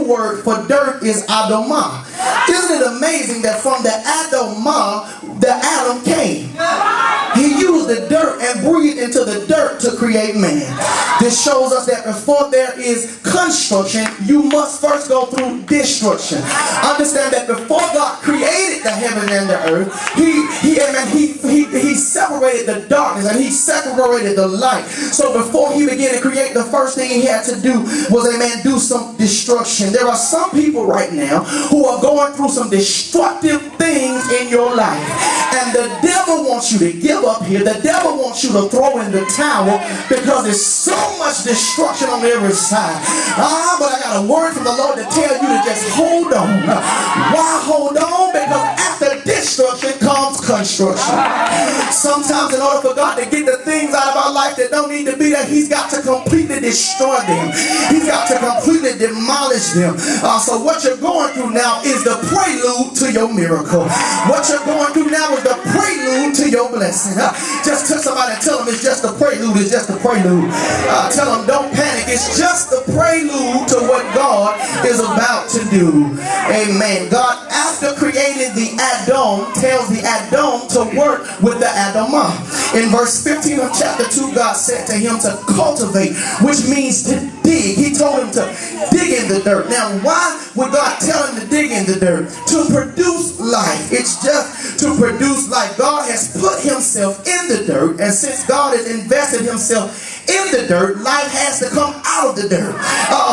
word for dirt is Adamah. Isn't it amazing that from the Adamah, the Adam came? He used the dirt and breathed into the dirt to create man. This shows us that before there is construction, you must first go through destruction. Understand that before God created the heaven and the earth, he separated the darkness and he separated the light. So before he began to create, the first thing he had to do was, do some destruction. There are some people right now who are going through some destructive things in your life. And the devil wants you to give up here. The devil wants you to throw in the towel because there's so much destruction on every side. But I got a word from the Lord to tell you to just hold on. Why hold on? Because after destruction comes construction. Sometimes in order for God to get the things out of our life that don't need to be there, he's got to completely destroy them. He's got to completely demolish them. So what you're going through now is the prelude to your miracle. What you're going through now is the prelude to your blessing. Just tell somebody, tell them it's just the prelude. It's just the prelude. Tell them don't panic. It's just the prelude to what God is about to do. Amen. God, after creating the Adam, tells the Adam to work with the Adamah. In verse 15 of chapter 2, God said to him to cultivate, which means to dig. He told him to dig in the dirt. Now, why would God tell him to dig in the dirt? To produce life. It's just to produce life. God has put himself in the dirt, and since God has invested himself in the dirt, life has to come out of the dirt.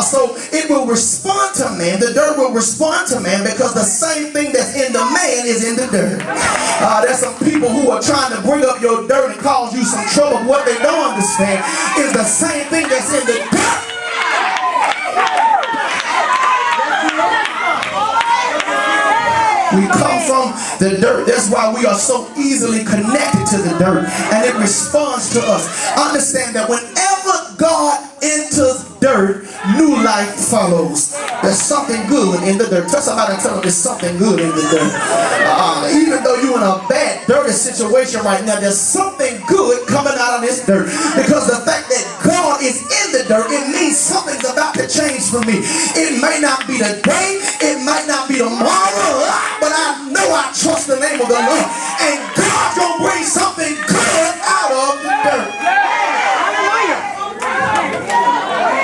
So it will respond to man. The dirt will respond to man because the same thing that's in the man is in the dirt. There's some people who are trying to bring up your dirt and cause you some trouble. What they don't understand is the same thing that's in the dirt. We come from the dirt. That's why we are so easily connected to the dirt, and it responds to us. Understand that whenever God enters dirt, new life follows. There's something good in the dirt. Tell somebody and tell them there's something good in the dirt. Even though you're in a bad, dirty situation right now, there's something good coming out of this dirt. Because the fact that God is in the dirt, it means something's about to change for me. It may not be today, it might not be tomorrow, but I know I trust the name of the Lord. And God's going to bring something good out of the dirt.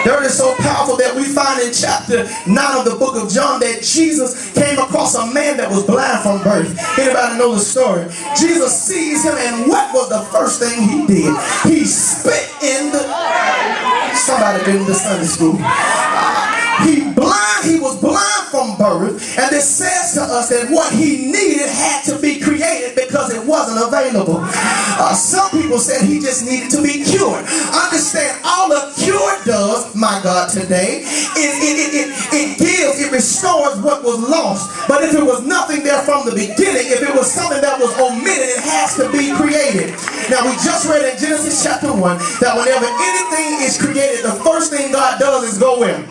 Dirt is so powerful that we find in chapter 9 of the book of John that Jesus came across a man that was blind from birth. Anybody know the story? Jesus sees him, and what was the first thing he did? He spit in the... Somebody been to Sunday school. He was blind from birth, and it says to us that what he needed had to be created because it wasn't available. Some people said he just needed to be cured. Understand, all a cure does, my God, today, it restores what was lost. But if it was nothing there from the beginning, if it was something that was omitted, it has to be created. Now, we just read in Genesis chapter 1 that whenever anything is created, the first thing God does is go where?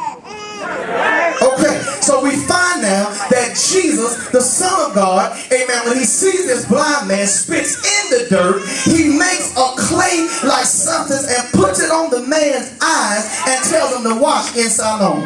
Okay, so we find now that Jesus, the Son of God, amen, when he sees this blind man, spits in the dirt, he makes a clay-like substance and puts it on the man's eyes and tells him to wash inside on.